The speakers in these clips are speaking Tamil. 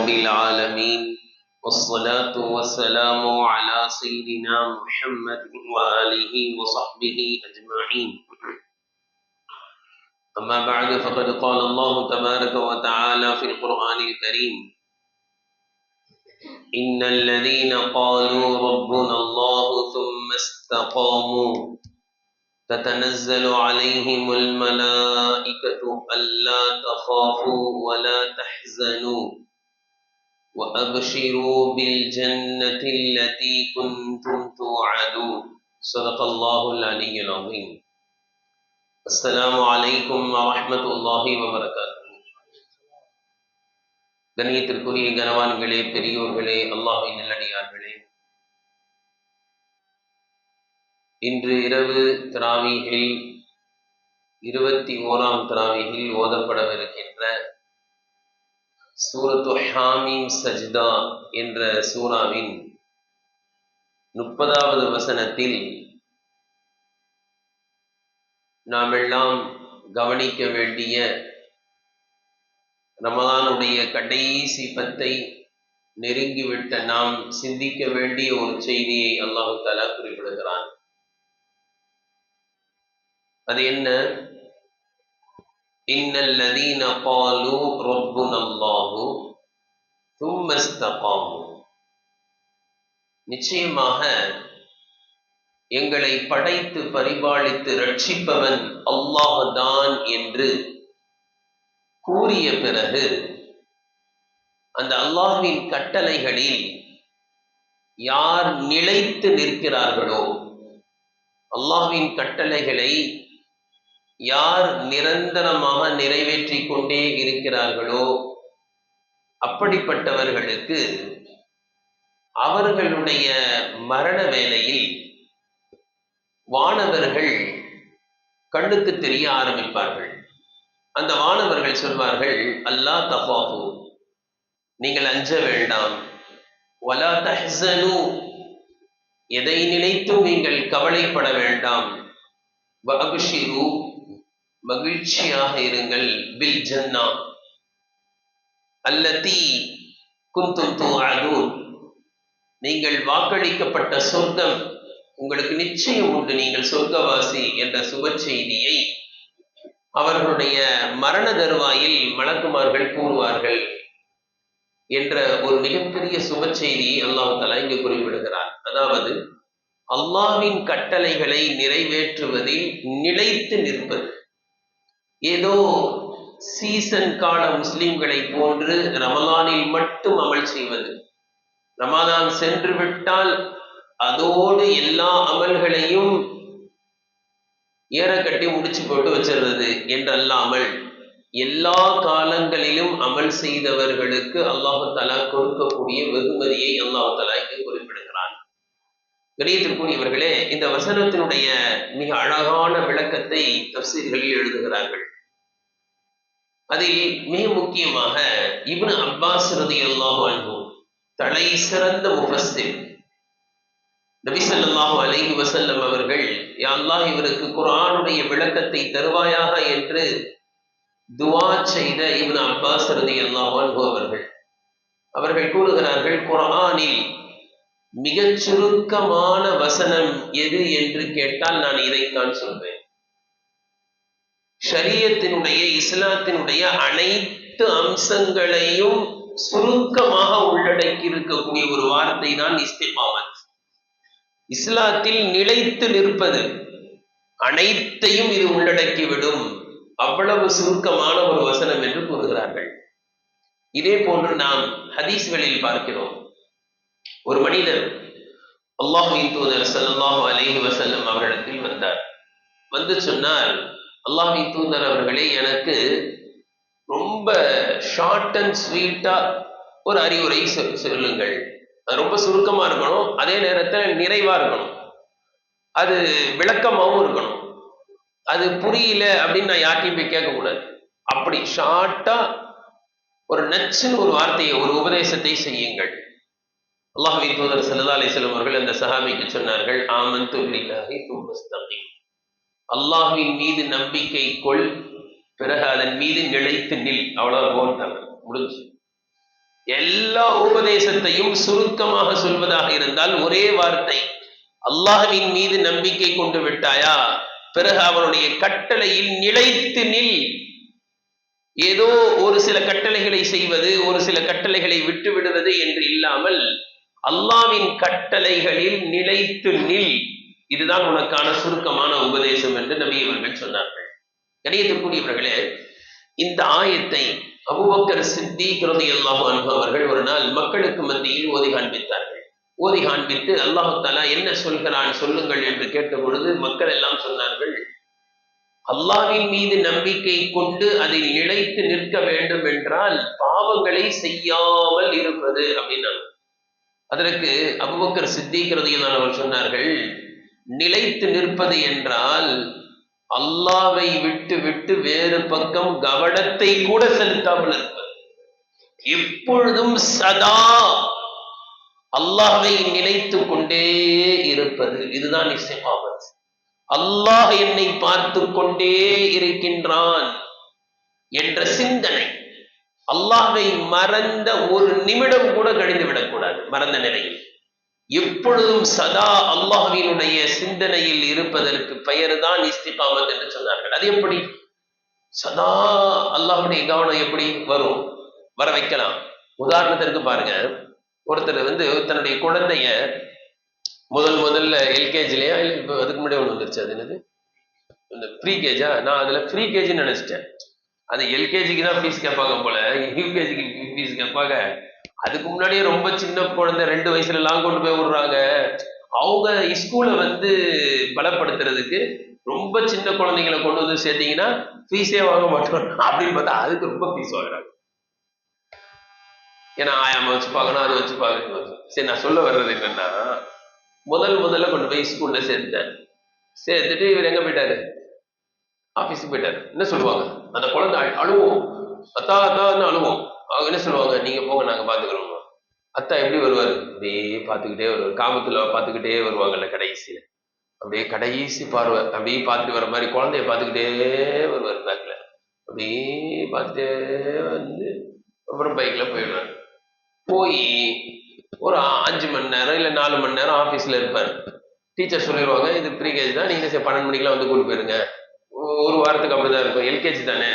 رب العالمين والصلاة والسلام على سيدنا محمد وآله وصحبه أجمعين. أما بعد فقد قال الله تبارك وتعالى في القرآن الكريم: إن الذين قالوا ربنا الله ثم استقاموا تتنزل عليهم الملائكة ألا تخافوا ولا تحزنوا وأبشروا بالجنة التي كنتم توعدون. صدق الله العلي العظيم. السلام عليكم ورحمة الله وبركاته. கண்ணியத்திற்குரிய கனவான்களே, பெரியோர்களே, அல்லாஹ்வின் நல்லடியார்களே, இன்று இரவு தராவீஹில் 21ஆம் தராவீஹில் ஓதப்படவிருக்கின்ற சூரத்து ஹாமீம் சஜ்தா என்ற சூராவின் 30வது வசனத்தில் நாம் எல்லாம் கவனிக்க வேண்டிய ரமலானுடைய கடைசி 10 நெருங்கிவிட்ட நாம் சிந்திக்க வேண்டிய ஒரு செய்தியை அல்லாஹ் தஆலா குறிப்பிடுகிறான். அது என்ன? இன்னல்லதீன காலூ ரப்புனல்லாஹு ثم استقاموا. நிச்சயமாக எங்களை படைத்து பரிபாலித்து ரட்சிப்பவன் அல்லாஹ் தான் என்று கூறிய பிறகு அந்த அல்லாஹ்வின் கட்டளைகளில் யார் நிலைத்து நிற்கிறார்களோ, அல்லாஹ்வின் கட்டளைகளை யார் நிரந்தரமாக நிறைவேற்றிக் கொண்டே இருக்கிறார்களோ அப்படிப்பட்டவர்களுக்கு அவர்களுடைய மரண வேளையில் வானவர்கள் கண்ணுக்கு தெரிய ஆரம்பிப்பார்கள். அந்த வானவர்கள் சொல்வார்கள், அல்லா தஃபாஃபு, நீங்கள் அஞ்ச வேண்டாம், வலா தஹ்ஸனு, எதை நினைத்தும் நீங்கள் கவலைப்பட வேண்டாம், வஅப்ஷிரு, மகிழ்ச்சியாக இருங்கள், பில் ஜன்னா அல்லதி குன்தும் துஅதூன், நீங்கள் வாக்களிக்கப்பட்ட சொர்க்கம் உங்களுக்கு நிச்சயம் உண்டு, நீங்கள் சொர்க்கவாசி என்ற சுப செய்தியை அவர்களுடைய மரண தருவாயில் மலக்குமார்கள் கூறுவார்கள் என்ற ஒரு மிகப்பெரிய சுப செய்தியை அல்லாஹ் தஆலா இங்கு குறிப்பிடுகிறார். அதாவது அல்லாஹ்வின் கட்டளைகளை நிறைவேற்றுவதில் நிலைத்து நிற்பது. ஏதோ சீசன் கால முஸ்லிம்களை போன்று ரமலானில் மட்டும் அமல் செய்வது, ரமலான் சென்று விட்டால் அதோடு எல்லா அமல்களையும் ஏறக்கட்டி முடிச்சு போட்டு வச்சிருந்தது என்றல்லாமல் எல்லா காலங்களிலும் அமல் செய்தவர்களுக்கு அல்லாஹ் தஆலா கொடுக்கக்கூடிய வெகுமதியை அல்லாஹ் தஆலா இங்கு குறிப்பிடுகிறான். கணியத்திற்குரியவர்களே, இந்த வசனத்தினுடைய மிக அழகான விளக்கத்தை தஃசீர்களில் எழுதுகிறார்கள். அதில் மிக முக்கியமாக இப்னு அப்பாஸ் ரலியல்லாஹு அன்ஹு, தலை சிறந்த முஃபஸ்ஸிர், நபி ஸல்லல்லாஹு அலைஹி வஸல்லம் அவர்கள், யா அல்லாஹ், இவருக்கு குர்ஆனுடைய விளக்கத்தை தருவாயாக என்று துஆ செய்த இப்னு அப்பாஸ் ரலியல்லாஹு அன்ஹு அவர்கள் கூறுகிறார்கள், குர்ஆனில் மிகச் சுருக்கமான வசனம் எது என்று கேட்டால் நான் இதைத்தான் சொல்வேன். ஷரியத்தினுடைய, இஸ்லாத்தினுடைய அனைத்து அம்சங்களையும் சுருக்கமாக உள்ளடக்கி இருக்கக்கூடிய ஒரு வார்த்தை தான் இஸ்திகாமத். இஸ்லாத்தில் நிலைத்து நிற்பது, அனைத்தையும் இது உள்ளடக்கிவிடும், அவ்வளவு சுருக்கமான ஒரு வசனம் என்று கூறுகிறார்கள். இதே போன்று நாம் ஹதீஸ்களில் பார்க்கிறோம். ஒரு மனிதர் அல்லாஹ்வின் தூதர் ஸல்லல்லாஹு அலைஹி வஸல்லம் அவர்களிடத்தில் வந்தார். வந்து சொன்னார், அல்லாஹ்வின் தூதர் அவர்களே, எனக்கு ரொம்ப ஷார்ட் அண்ட் ஸ்வீட்டா ஒரு அறிவுரை சொல்லுங்கள். அது ரொம்ப சுருக்கமா இருக்கணும், அதே நேரத்தில் நிறைவா இருக்கணும், அது விளக்கமாகவும் இருக்கணும். அது புரியல அப்படின்னு நான் யார்ட்டையும் போய் கேட்கக்கூடாது. அப்படி ஷார்ட்டா ஒரு நச்சுன்னு ஒரு வார்த்தையை, ஒரு உபதேசத்தை செய்யுங்கள். அல்லாஹ்வின் தூதர் ஸல்லல்லாஹு அலைஹி வஸல்லம் அவர்கள் அந்த சஹாபிக்கு சொன்னார்கள், ஆமன்து பில்லாஹி தும்ம இஸ்தகீம், அல்லாஹ்வின் மீது நம்பிக்கை கொள், பிறகு அதன் மீது நிலைத்து நில், அவ்வளவு போன்றாங்க, முடிஞ்சு. எல்லா உபதேசத்தையும் சுருக்கமாக சொல்வதாக இருந்தால் ஒரே வார்த்தை, அல்லாஹ்வின் மீது நம்பிக்கை கொண்டு விட்டாயா, பிறகு அவனுடைய கட்டளையில் நிலைத்து நில். ஏதோ ஒரு சில கட்டளைகளை செய்வது, ஒரு சில கட்டளைகளை விட்டு விடுவது என்று இல்லாமல் அல்லாஹ்வின் கட்டளைகளில் நிலைத்து நில். இதுதான் உனக்கான சுருக்கமான உபதேசம் என்று நபி அவர்கள் சொன்னார்கள். கணியத்திற்குரியவர்களே, இந்த ஆயத்தை அபூபக்கர் சித்தீக் ரலியல்லாஹு அன்ஹு அவர்கள் ஒரு நாள் மக்களுக்கு மத்தியில் ஓதி காண்பித்தார்கள். ஓதி காண்பித்து அல்லாஹ் தஆலா என்ன சொல்கிறான் சொல்லுங்கள் என்று கேட்ட பொழுது மக்கள் எல்லாம் சொன்னார்கள், அல்லாஹ்வின் மீது நம்பிக்கை கொண்டு அதில் நிலைத்து நிற்க வேண்டும் என்றால் பாவங்களை செய்யாமல் இருப்பது அப்படின்னாங்க. அதற்கு அபூபக்கர் சித்தீக் ரலியல்லாஹு அன்ஹு சொன்னார்கள், நிலைத்து நிற்பது என்றால் அல்லாவை விட்டு விட்டு வேறு பக்கம் கவனத்தை கூட செலுத்தாமல் இருப்பது, எப்பொழுதும் சதா அல்லாஹ்வை நினைத்து கொண்டே இருப்பது. இதுதான் இஸ்திகாமத். அல்லாஹ் என்னை பார்த்து கொண்டே இருக்கின்றான் என்ற சிந்தனை. அல்லாஹ்வை மறந்த ஒரு நிமிடம் கூட கழிந்து விடக்கூடாது. மறந்த நிலையில் எப்பொழுதும் சதா அல்லாஹ்வினுடைய சிந்தனையில் இருப்பதற்கு பெயர் தான் இஸ்திகாமத் என்று சொன்னார்கள். அது எப்படி சதா அல்லாஹ்வுடைய கவனம் எப்படி வரும்? வர வைக்கலாம். உதாரணத்திற்கு பாருங்க, ஒருத்தர் தன்னுடைய குழந்தைய முதல்ல எல்கேஜிலையா இல்லை இப்போ அதுக்கு முன்னாடி ஒன்று வந்துருச்சு, அது என்னது இந்த ப்ரீ கேஜா, நான் அதுல ப்ரீ கேஜின்னு நினைச்சிட்டேன். அது எல்கேஜிக்கு தான் ஃபீஸ் கேட்பாங்க போல, யூகேஜிக்கு ஃபீஸ் கேட்பாங்க. அதுக்கு முன்னாடியே ரொம்ப சின்ன குழந்தை 2 வயசுல எல்லாம் கொண்டு போய் விடுறாங்க. அவங்க ஸ்கூலை பலப்படுத்துறதுக்கு ரொம்ப சின்ன குழந்தைங்களை கொண்டு வந்து சேர்த்தீங்கன்னா ஃபீஸே வாங்க மாட்டோம் அப்படின்னு பார்த்தா அதுக்கு ரொம்ப ஃபீஸ் வாங்குறாங்க. ஏன்னா ஆயாம வச்சுப்பாங்கன்னா அது வச்சுப்பாங்க. சரி, நான் சொல்ல வர்றது என்னன்னா, முதல்ல கொண்டு போய் ஸ்கூல்ல சேர்த்துட்டேன். சேர்த்துட்டு இவர் எங்க போயிட்டாரு? ஆபீஸுக்கு போயிட்டாரு. என்ன சொல்லுவாங்க, அந்த குழந்தை அழுவோம், அத்தா அத்தான்னு அழுவோம். அவங்க என்ன சொல்லுவாங்க, நீங்க போங்க நாங்க பாத்துக்கிறோம். அத்தா எப்படி வருவாரு? அப்படியே பார்த்துக்கிட்டே வருவார். காமத்துல பார்த்துக்கிட்டே வருவாங்கல்ல கடைசியில, அப்படியே கடைசி பார்வை அப்படியே பார்த்துட்டு வர மாதிரி குழந்தைய பார்த்துக்கிட்டே வருவார் பேக்ல. அப்படியே பார்த்துட்டே அப்புறம் பைக்ல போயிடுவார். போய் ஒரு 5 மணி நேரம் இல்லை 4 மணி நேரம் ஆஃபீஸில் இருப்பார். டீச்சர் சொல்லிடுவாங்க, இது ப்ரீ கேஜி தான், நீங்கள் 12 மணிக்கெலாம் கூட்டு போயிருங்க. ஒரு வாரத்துக்கு அப்படிதான் இருக்கும். எல்கேஜி தானே,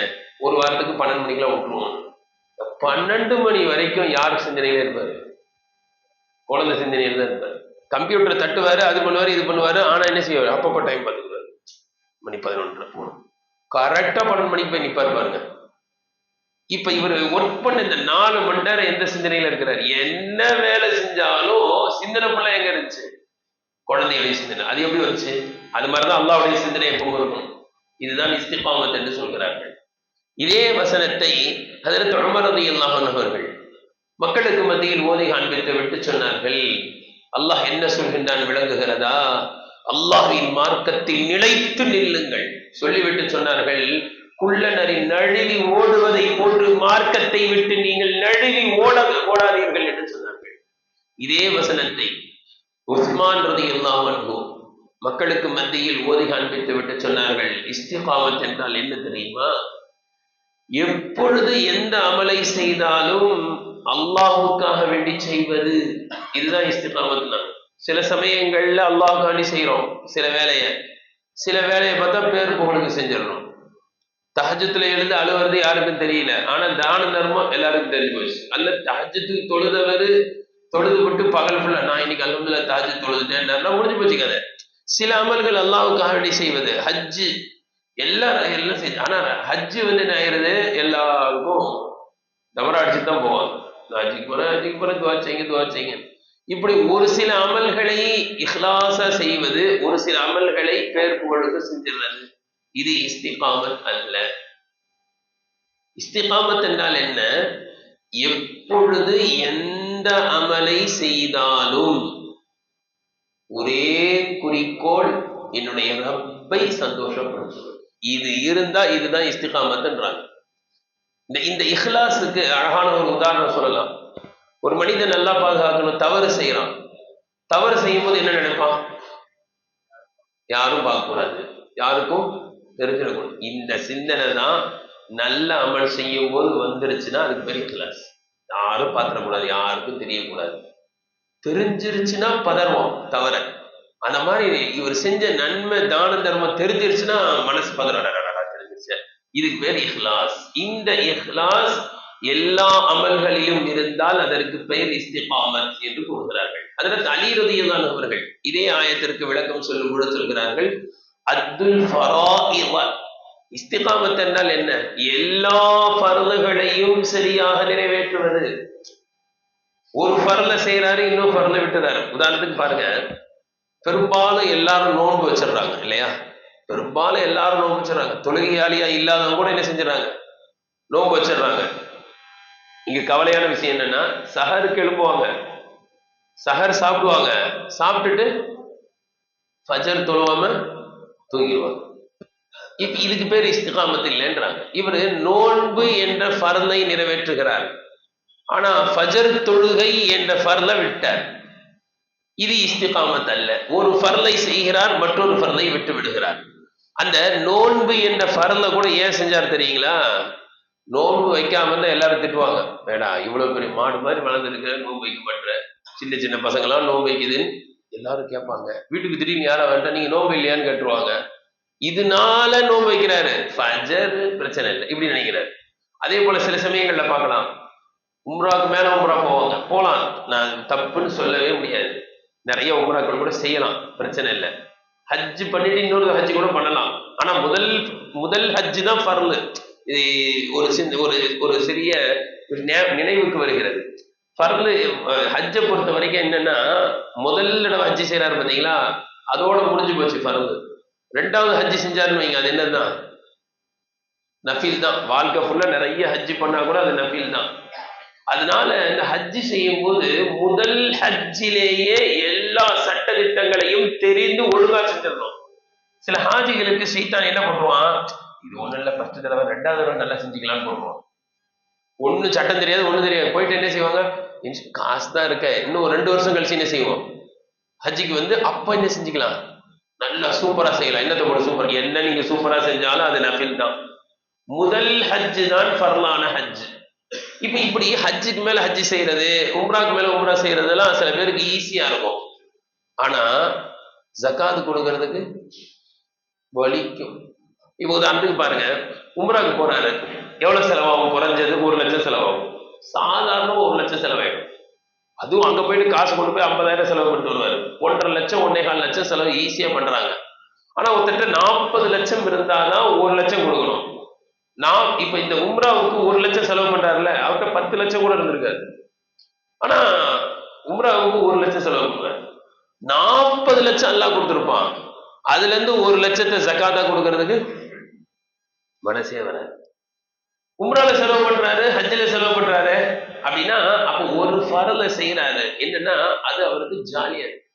ஒரு வாரத்துக்கு 12 மணிக்கெலாம் விட்டுருவோம். 12 மணி வரைக்கும் யார் சிந்தனையில இருப்பாரு? குழந்தை சிந்தனையில தான் இருப்பாரு. கம்ப்யூட்டரை தட்டுவாரு, அது பண்ணுவாரு, இது பண்ணுவாரு. ஆனா என்ன செய்வாரு? அப்பப்போ டைம் பார்த்துக்குவாரு. மணி 11 போகணும், கரெக்டா 12 மணிக்கு போய் நிப்பாரு பாருங்க. இப்ப இவர் ஒர்க் பண்ண இந்த 4 மணி நேரம் எந்த சிந்தனையில இருக்கிறார்? என்ன வேலை செஞ்சாலும் சிந்தனை ஃபுல்லா எங்க இருந்துச்சு? குழந்தையுடைய சிந்தனை. அது எப்படி வந்துச்சு? அது மாதிரிதான் அல்லாஹ்வுடைய சிந்தனை எப்பவும் இருக்கும். இதுதான் இஸ்திகாமத் என்று சொல்கிறார்கள். இதே வசனத்தை ஹஜ்ரத் உமர் ரலியல்லாஹு அன்ஹு அவர்கள் மக்களுக்கு மத்தியில் ஓதி காண்பித்து விட்டு சொன்னார்கள், அல்லாஹ் என்ன சொல்கின்றான் விளங்குகிறதா? அல்லாஹ்வின் மார்க்கத்தில் நிலைத்து நில்லுங்கள். சொல்லிவிட்டு சொன்னார்கள், குள்ளனரி நழுவி ஓடுவதை போன்று மார்க்கத்தை விட்டு நீங்கள் நழுவி ஓடாதீர்கள் என்று சொன்னார்கள். இதே வசனத்தை உஸ்மான் ரலியல்லாஹு அன்ஹு மக்களுக்கு மத்தியில் ஓதி காண்பித்து விட்டு சொன்னார்கள், இஸ்திகாமத் என்றால் என்ன தெரியுமா? எப்பொழுது எந்த அமலை செய்தாலும் அல்லாஹ்வுக்காக வேண்டி செய்வது. இதுதான் இஸ்திகாமத். சில சமயங்கள்ல அல்லாஹ்வுக்காண்டி செய்யறோம் சில வேலையை பார்த்தா பேர் புகழுக்கு செஞ்சிடறோம். தஹஜ்ஜுல எழுந்து அழுவுறது யாருக்கும் தெரியல, ஆனா தான தர்மம் எல்லாருக்கும் தெரிஞ்சு போச்சு. அல்ல தஹஜ்ஜுக்கு தொழுது விட்டு பகல் ஃபுல்லா நான் இன்னைக்கு அல்ஹம்துலில்லாஹ் தஹஜ்ஜுத் தொழுதுட்டேன் முடிஞ்சு போச்சு கதை. சில அமல்கள் அல்லாஹ்வுக்காக வேண்டி செய்வது, ஹஜ்ஜு எல்லாம் செய்யுது. ஆனா ஹஜ்ஜு என்ன ஆயிருது, எல்லாருக்கும் டபரா அடிச்சு தான் போவாங்க. ஹஜ்ஜுக்கு போற துவா செய்யுங்க. இப்படி ஒரு சில அமல்களை இஹ்லாஸா செய்வது, ஒரு சில அமல்களை பேர் புகழுக்கு செஞ்சிடுறது. இது இஸ்திகாமத் அல்ல. இஸ்திகாமத் என்றால் என்ன? எப்பொழுது எந்த அமலை செய்தாலும் ஒரே குறிக்கோள், என்னுடைய ரப்பை சந்தோஷப்படுத்துவது. இது இருந்தா இதுதான் இஸ்திகாமத் என்றாங்க. இந்த இஹ்லாஸுக்கு அழகான ஒரு உதாரணம் சொல்லலாம். ஒரு மனிதன் நல்லா பாதுகாக்கணும், தவறு செய்யறான். தவறு செய்யும் போது என்ன நினைப்பான்? யாரும் பார்க்க கூடாது, யாருக்கும் தெரிஞ்சிடக்கூடாது. இந்த சிந்தனை தான் நல்ல அமல் செய்யும் போது வந்துருச்சுன்னா அதுக்கு பெரிய இஹ்லாஸ். யாரும் பாத்திரக்கூடாது, யாருக்கும் தெரியக்கூடாது. தெரிஞ்சிருச்சுன்னா பதறுவோம் தவிர. அந்த மாதிரி இவர் செஞ்ச நன்மை தான தர்மம் தெரிஞ்சிருச்சுன்னா மனசு பதற, தெரிஞ்சிருச்சு. இதுக்கு பேர் இஹ்லாஸ். இந்த இஹ்லாஸ் எல்லா அமல்களிலும் இருந்தால் அதற்கு பெயர் இஸ்திகாமத் என்று கூறுகிறார்கள். அதற்கு அலி ரலியல்லாஹு அவர்கள் இதே ஆயத்திற்கு விளக்கம் சொல்லும் பொழுது சொல்கிறார்கள், அத்துல் ஃபராஇத. இஸ்திகாமத் என்றால் என்ன? எல்லா ஃபர்துகளையும் சரியாக நிறைவேற்றுவது. ஒரு ஃபர்ல செய்யறாரு, இன்னொரு ஃபர்ல விட்டுறாரு. உதாரணத்துக்கு பாருங்க, பெரும்பாலும் எல்லாரும் நோன்பு வச்சிடறாங்க இல்லையா? பெரும்பாலும் எல்லாரும் நோன்பு வச்சிடறாங்க. தொழுகையாளியா இல்லாதவங்க கூட என்ன செஞ்சிடறாங்க? நோன்பு வச்சிடறாங்க. இங்க கவலையான விஷயம் என்னன்னா, சஹருக்கு எழுப்புவாங்க, சஹர் சாப்பிடுவாங்க, சாப்பிட்டுட்டு ஃபஜர் தொழுவாம தூங்கிடுவாங்க. இப்ப இதுக்கு பேர் இஸ்திகாமத் இல்லைன்றாங்க. இவரு நோன்பு என்ற ஃபர்லை நிறைவேற்றுகிறார், ஆனா ஃபஜர் தொழுகை என்ற ஃபர்ல விட்டார். இது இஸ்திகாமத் அல்ல. ஒரு ஃபர்லை செய்கிறார், மற்றொரு ஃபர்லை விட்டு விடுகிறார். அந்த நோன்பு என்ற ஃபர்ல கூட ஏன் செஞ்சார் தெரியுங்களா? நோன்பு வைக்காம இருந்தா எல்லாரும் திட்டுவாங்க, வேடா இவ்வளவு பெரிய மாடு மாதிரி வளர்ந்துருக்க, நோன்பு வைக்க மாட்டேற, சின்ன சின்ன பசங்களாம் நோன்பு வைக்குதுன்னு எல்லாரும் கேட்பாங்க. வீட்டுக்கு திடீர்னு யாரா வேண்டாம், நீங்க நோன்பு இல்லையான்னு கேட்டுருவாங்க. இதனால நோன்பு வைக்கிறாரு, ஃபஜர் பிரச்சனை இல்லை இப்படி நினைக்கிறாரு. அதே போல சில சமயங்கள்ல பார்க்கலாம், உம்ராவுக்கு மேல உம்ரா போவாங்க, போலாம், நான் தப்புன்னு சொல்லவே முடியாது. நிறைய உம்ராக்கள் கூட செய்யலாம், பிரச்சனை இல்லை. ஹஜ் பண்ணிட்டு இன்னொரு ஹஜ் கூட பண்ணலாம். ஆனா முதல் ஹஜ் தான் ஃபர்லு. இது ஒரு சிறிய நினைவுக்கு வருகிறது. ஃபர்லு ஹஜ்ஜை பொறுத்த வரைக்கும் என்னன்னா, முதல் தடவை ஹஜ் செய்யறாரு பார்த்தீங்களா, அதோட முடிஞ்சு போச்சு ஃபர்லு. ரெண்டாவது ஹஜ் செஞ்சாருன்னு வைங்க, அது என்னதான்? நஃபீல் தான். வாழ்க்கை ஃபுல்லா நிறைய ஹஜ் பண்ணா கூட அது நஃபீல் தான். அதனால இந்த ஹஜ் செய்யும் போது முதல் ஹஜ்ஜிலேயே எல்லா சட்ட திட்டங்களையும் தெரிந்து ஒழுங்கா செஞ்சிடணும். சில ஹாஜிகளுக்கு சைத்தான் என்ன பண்ணுவான், இது ஒண்ணு இல்ல, ஃபர்ஸ்ட் தடவை ரெண்டாவது தடவை நல்லா செஞ்சுக்கலாம்னு போடுவான். ஒண்ணு சட்டம் தெரியாது, ஒண்ணு தெரியாது, போயிட்டு என்ன செய்வாங்க, காசு தான் இருக்க, இன்னும் 2 வருஷம் கழிச்சு என்ன செய்வோம், ஹஜ்ஜிக்கு வந்து அப்ப என்ன செஞ்சுக்கலாம், நல்லா சூப்பரா செய்யலாம். என்னத்தை கூட சூப்பர், என்ன நீங்க சூப்பரா செஞ்சாலும் அது நஃபில் தான். முதல் ஹஜ் தான் ஃபர்லான ஹஜ். இப்ப இப்படி ஹஜ்ஜுக்கு மேல ஹஜ் செய்யறது, உம்ராக்கு மேல உம்ரா செய்யறதெல்லாம் சில பேருக்கு ஈஸியா இருக்கும். ஆனா ஜகாத் கொடுக்கறதுக்கு வலிக்கும். இப்ப உதாரணத்துக்கு பாருங்க, உம்ராக்கு போறாரு, எவ்வளவு செலவாகும்? குறைஞ்சது 1 லட்சம் செலவாகும். சாதாரண 1 லட்சம் செலவாயிடும். அதுவும் அங்க போயிட்டு காசு கொண்டு போய் 50,000 செலவு பண்ணிட்டு வருவாரு. 1.5 லட்சம் 1.25 லட்சம் செலவு ஈஸியா பண்றாங்க. ஆனா ஒருத்தட்ட 40 லட்சம் இருந்தாதான் 1 லட்சம் கொடுக்கணும். நான் இப்ப இந்த உம்ராவுக்கு 1 லட்சம் செலவு பண்றாருல, அவர்கிட்ட 10 லட்சம் கூட இருந்திருக்காரு. ஆனா உம்ராவுக்கு 1 லட்சம் செலவு பண்றாரு. 40 லட்சம் எல்லாம் கொடுத்துருப்பான். அதுல இருந்து 1 லட்சத்தை ஜகாத்தா கொடுக்கறதுக்கு மனசே வராது. உம்ரால செலவு பண்றாரு, ஹஜ்ஜில செலவு பண்றாரு அப்படின்னா, அப்போ ஒரு ஃபர்ல செய்யறாரு. என்னன்னா அது அவருக்கு ஜாலியா இருக்கு,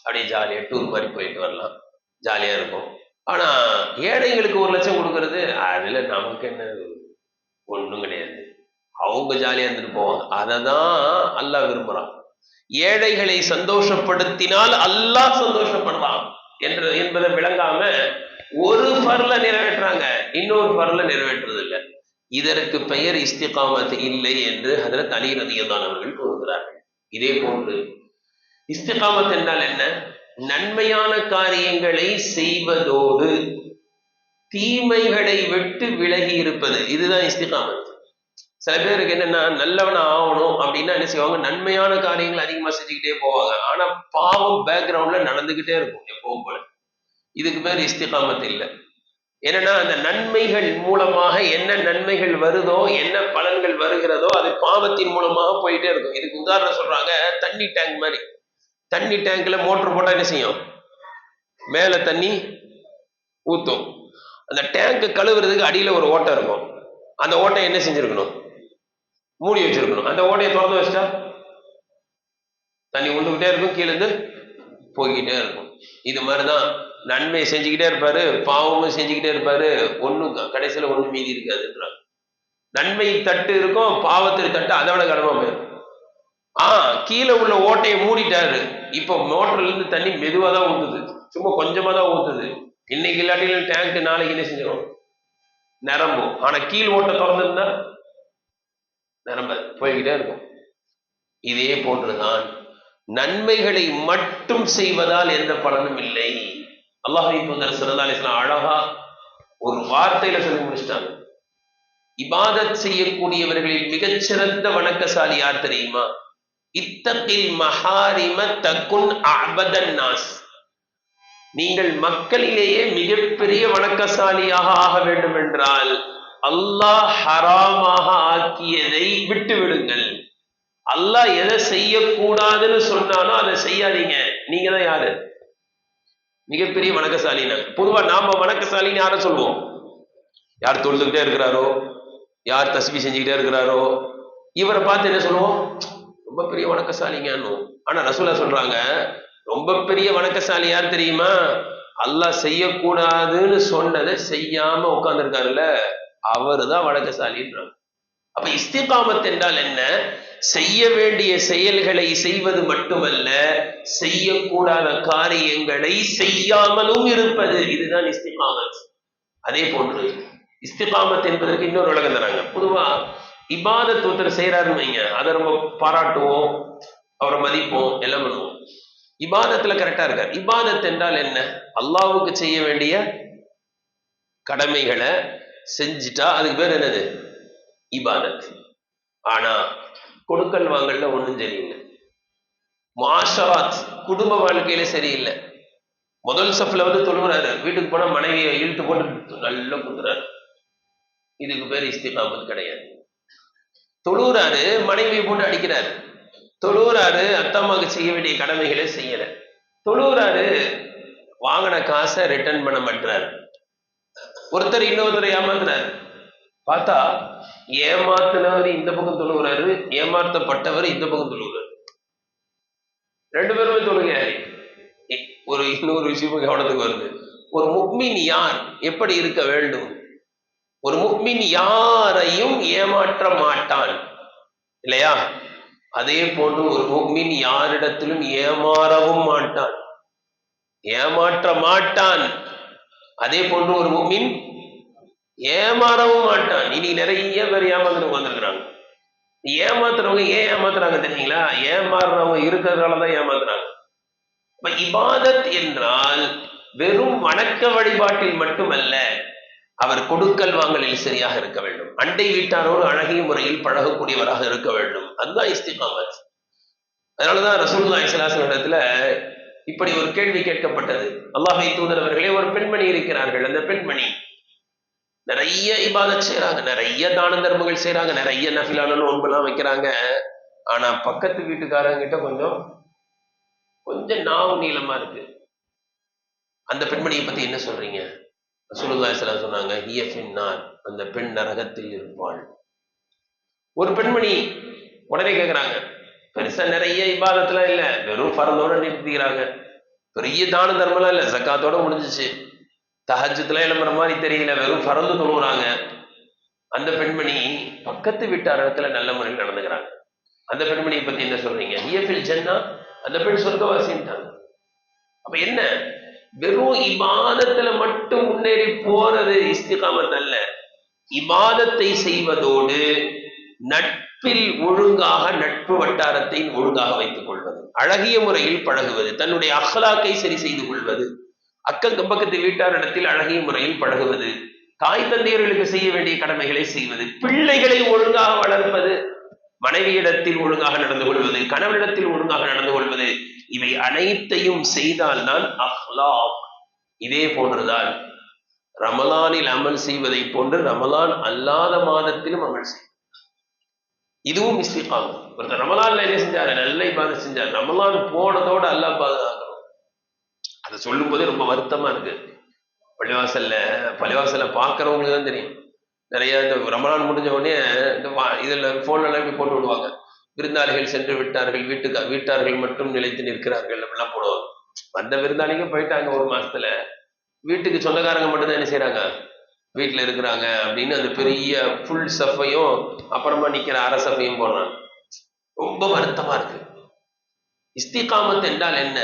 அப்படியே ஜாலியா டூர் மாதிரி போயிட்டு வரலாம், ஜாலியா இருக்கும். ஆனா ஏழைகளுக்கு 1 லட்சம் கொடுக்கறது, அதுல நமக்கு என்ன, ஒண்ணும் கிடையாது. அவங்க ஜாலியா இருந்துட்டு போவாங்க. அததான் அல்லாஹ் விரும்புறான். ஏழைகளை சந்தோஷப்படுத்தினால் அல்லாஹ் சந்தோஷப்படுறான் என்பதை விளங்காம ஒரு ஃபர்ல நிறைவேற்றாங்க, இன்னொரு ஃபர்ல நிறைவேற்றுறது இல்லை. இதற்கு பெயர் இஸ்திகாமத் இல்லை என்று ஹஜ்ரத் அலி ரலியல்லாஹு அவர்கள் கூறுகிறார்கள். இதே போன்று இஸ்திகாமத் என்றால் என்ன? நன்மையான காரியங்களை செய்வதோடு தீமைகளை விட்டு விலகி இருப்பது, இதுதான் இஸ்திகாமத். சில பேருக்கு என்னன்னா, நல்லவனா ஆகணும் அப்படின்னா என்ன செய்வாங்க, நன்மையான காரியங்கள் அதிகமா செஞ்சுக்கிட்டே போவாங்க. ஆனா பாவம் பேக்ரவுண்ட்ல நடந்துகிட்டே இருக்கும் எப்பவும் போல. இதுக்கு பேர் இஸ்திகாமத் இல்லை. ஏன்னா அந்த நன்மைகள் மூலமாக என்ன நன்மைகள் வருதோ, என்ன பலன்கள் வருகிறதோ, அது பாவத்தின் மூலமாக போயிட்டே இருக்கும். இதுக்கு உதாரணம் சொல்றாங்க, தண்ணி டேங்க் மாதிரி. தண்ணி டேங்க்ல மோட்டர் போட்டா என்ன செய்யும், மேல தண்ணி ஊத்தும். அந்த டேங்க் கழுவுறதுக்கு அடியில ஒரு ஓட்டை இருக்கும். அந்த ஓட்டை என்ன செஞ்சிருக்கணும், மூடி வச்சிருக்கணும். அந்த ஓட்டையை திறந்து வச்சிட்டா தண்ணி உண்டுகிட்டே இருக்கும், கீழே இருந்து போய்கிட்டே இருக்கும். இது மாதிரிதான் நன்மை செஞ்சுக்கிட்டே இருப்பாரு, பாவமும் செஞ்சுக்கிட்டே இருப்பாரு, ஒண்ணும் கடைசியில ஒண்ணும் மீதி இருக்காதுன்றாங்க. நன்மை தட்டு இருக்கும், பாவத்திற்கு தட்டு அதை விட கடமை போயிடும். கீழே உள்ள ஓட்டையை மூடிட்டாரு. இப்போ மோட்டர்ல இருந்து தண்ணி மெதுவா தான் ஊத்துது, சும்மா கொஞ்சமா தான் ஊத்துது. இன்னைக்கு இல்லாட்டிலும் டேங்க் நாளைக்கு என்ன செஞ்சிடும், நிரம்பும். ஆனா கீழ் ஓட்டை திறந்துருந்தா நிரம்ப போய்கிட்டே இருக்கும். இதே போன்றுதான் நன்மைகளை மட்டும் செய்வதால் எந்த பலனும் இல்லை. அல்லாஹ்வின் தூதர் ஸல்லல்லாஹு அலைஹி வஸல்லம் அழகா ஒரு வார்த்தையில சொல்லி முடிச்சிட்டாங்க. இபாதத் செய்யக்கூடியவர்களில் மிகச்சிறந்த வணக்கசாலி யார் தெரியுமா? இத்தகில் மஹாரிம தகுன் அபதன் நாஸ். நீங்கள் மக்களிலேயே மிகப்பெரிய வணக்கசாலியாக ஆக வேண்டும் என்றால் அல்லாஹ் ஹராமாக ஆக்கியதை விட்டு விடுங்கள். அல்லாஹ் எதை செய்யக்கூடாதுன்னு சொன்னாலும் அதை செய்யாதீங்க. நீங்க தான் யாரு? மிகப்பெரிய வணக்கசாலினா. பொதுவா நாம வணக்கசாலின்னு யாரை சொல்லுவோம்? யார் தொழுதுகிட்டே இருக்கிறாரோ, யார் தஸ்பீ செஞ்சுக்கிட்டே இருக்கிறாரோ, இவரை பார்த்து என்ன சொல்லுவோம்? ரொம்ப பெரிய வணக்கசாலிங்கன்னு. ஆனா ரசூலா சொல்றாங்க, ரொம்ப பெரிய வணக்கசாலி யார் தெரியுமா? அல்லாஹ் செய்யக்கூடாதுன்னு சொன்னதை செய்யாம உட்கார்ந்துருக்காருல்ல, அவரு தான் வணக்கசாலின்றாங்க. அப்ப இஸ்திகாமத் என்றால் என்ன? செய்ய வேண்டிய செயல்களை செய்வது மட்டுமல்ல, செய்யக்கூடாத காரியங்களை செய்யாமலும் இருப்பது. இதுதான் இஸ்திகாமத். அதே போன்று இஸ்திகாமத் என்பதற்கு இன்னொரு உலகம் தராங்க. பொதுவா இபாதத் ஒருத்தர் செய்யறாருன்னு வைங்க, அதை நம்ம பாராட்டுவோம், அவரை மதிப்போம், எல்லாம் பண்ணுவோம். இபாதத்துல கரெக்டா இருக்கார். இபாதத் என்றால் என்ன? அல்லாஹ்வுக்கு செய்ய வேண்டிய கடமைகளை செஞ்சுட்டா அதுக்கு பேர் என்னது? இபாதத். ஆனா கொடுக்கல் வாங்கல்ல ஒண்ணும் சரியில்லை. மாஷராத் குடும்ப வாழ்க்கையில சரியில்லை. முதல் சஃப்ல தொழுகிறாரு, வீட்டுக்கு போனா மனைவியை இழுத்து போட்டு நல்லா குத்துறாரு. இதுக்கு பேர் இஸ்திகாமத் கிடையாது. தொழுகிறாரு, மனைவியை போட்டு அடிக்கிறாரு. தொழுகிறாரு, அத்தம்மாவுக்கு செய்ய வேண்டிய கடமைகளை செய்யல. தொழுகிறாரு, வாங்கின காசை ரிட்டர்ன் பண்ண மாட்டாரு. ஒருத்தர் இன்னொருத்தரை ஏமாத்துறாரு. பார்த்தா ஏமாத்தினவர் இந்த பக்கம் தொழுகிறாரு, ஏமாற்றப்பட்டவர் இந்த பக்கம் தொழுகிறாரு. ரெண்டு பேருமே தொழுகிறாரு. ஒரு இன்னொரு விஷயம் கவனத்துக்கு வருது. ஒரு முஃமின் யார், எப்படி இருக்க வேண்டும்? ஒரு முஃமின் யாரையும் ஏமாற்ற மாட்டான், இல்லையா? அதே போன்று ஒரு முஃமின் யாரிடத்திலும் ஏமாறவும் மாட்டான், ஏமாற்ற மாட்டான். அதே போன்று ஒரு முஃமின் ஏமாறவும் மாட்டான். இனி நிறைய பேர் ஏமாத்துறவங்க வந்திருக்கிறாங்க. ஏமாத்துறவங்க ஏன் ஏமாத்துறாங்க தெரியுங்களா? ஏமாறுறவங்க இருக்கிறதுனாலதான் ஏமாத்துறாங்க. இபாதத் என்றால் வெறும் வணக்க வழிபாட்டில் மட்டுமல்ல, அவர் கொடுக்கல் வாங்கலில் சரியாக இருக்க வேண்டும், அண்டை வீட்டாரோடு அழகிய முறையில் பழகக்கூடியவராக இருக்க வேண்டும். அதுதான் இஸ்திகாமத். அதனாலதான் ரசூலுல்லாஹி ஸல்லல்லாஹு அலைஹி வஸல்லம் இடத்துல இப்படி ஒரு கேள்வி கேட்கப்பட்டது. அல்லாஹ்வின் தூதர் அவர்களே, ஒரு பெண்மணி இருக்கிறார்கள். அந்த பெண்மணி நிறைய இபாதத் செய்யறாங்க, நிறைய தான தர்மங்கள் செய்யறாங்க, நிறைய நஃபிலான நோன்பெல்லாம் வைக்கிறாங்க. ஆனா பக்கத்து வீட்டுக்காரங்க கிட்ட கொஞ்சம் நாவு நீளமா இருக்கு. அந்த பெண்மணியை பத்தி என்ன சொல்றீங்க? ரசூலுல்லாஹி ஸல்லல்லாஹு அலைஹி வஸல்லம் சொன்னாங்க, ஹிய ஃபின்னார், அந்த பெண் நரகத்தில் இருப்பாள். ஒரு பெண்மணி உடனே கேட்கிறாங்க, பெருசா நிறைய இபாதத்துல இல்ல, வெறும் ஃபர்தோட நிறுத்திக்கிறாங்க, பெரிய தான தர்மம்லாம் இல்ல, ஜக்காத்தோட முடிஞ்சிச்சு, தஹஜ்ஜுதுல எழும்புற மாதிரி தெரியல, வெறும் ஃபர்து தொழுகிறாங்க. அந்த பெண்மணி பக்கத்து வீட்டார் இடத்துல நல்ல முறையில் நடந்துக்கிறாங்க. அந்த பெண்மணியை பத்தி என்ன சொல்றீங்க? ஹிய ஃபில் ஜன்னா, அந்த பெண் சொர்க்கவாசின்ட்டாங்க. அப்ப என்ன? வெறும் இபாதத்துல மட்டும் முன்னேறி போறது இஸ்திகாமத் அல்ல. இபாதத்தை செய்வதோடு நட்பில் ஒழுங்காக, நட்பு வட்டாரத்தை ஒழுங்காக வைத்துக் கொள்வது, அழகிய முறையில் பழகுவது, தன்னுடைய அஹ்லாக்கை சரி செய்து கொள்வது, அக்கம் பக்கத்து வீட்டாரிடத்தில் அழகிய முறையில் பழகுவது, தாய் தந்தையர்களுக்கு செய்ய வேண்டிய கடமைகளை செய்வது, பிள்ளைகளை ஒழுங்காக வளர்ப்பது, மனைவியிடத்தில் ஒழுங்காக நடந்து கொள்வது, கணவனிடத்தில் ஒழுங்காக நடந்து கொள்வது, இவை அனைத்தையும் செய்தால்தான் அஹ்லாக். இதே போன்றுதான் ரமலானில் அமல் செய்வதை போன்று ரமலான் அல்லாத மாதத்திலும் அமல் செய்வது. இதுவும் இஸ்திகாமத். ஒருத்தர் ரமலான்ல என்ன செஞ்சாரு? நல்ல இபாதத் செஞ்சார். ரமலான் போனதோட அல்லாஹ் பாதுகாக்கணும். அதை சொல்லும் போதே ரொம்ப வருத்தமா இருக்கு. பள்ளிவாசல்ல பாக்குறவங்களுக்கு தான் தெரியும். நிறைய இந்த ரமலான் முடிஞ்ச உடனே இந்த இதுல போன்ல எல்லாம் இப்படி போட்டு விடுவாங்க, விருந்தாளிகள் சென்று விட்டார்கள், வீட்டார்கள் மட்டும் நிலைத்து நிற்கிறார்கள் அப்படிலாம் போடுவாங்க. வந்த விருந்தாளிங்க போயிட்டாங்க, ஒரு மாசத்துல வீட்டுக்கு சொந்தக்காரங்க மட்டும்தான் என்ன செய்யறாங்க, வீட்டுல இருக்கிறாங்க அப்படின்னு அந்த பெரிய ஃபுல் சஃபையும் அப்புறமா நிக்கிற அரை சஃபையும் போடுறாங்க. ரொம்ப வருத்தமா இருக்கு. இஸ்திகாமத் என்றால் என்ன?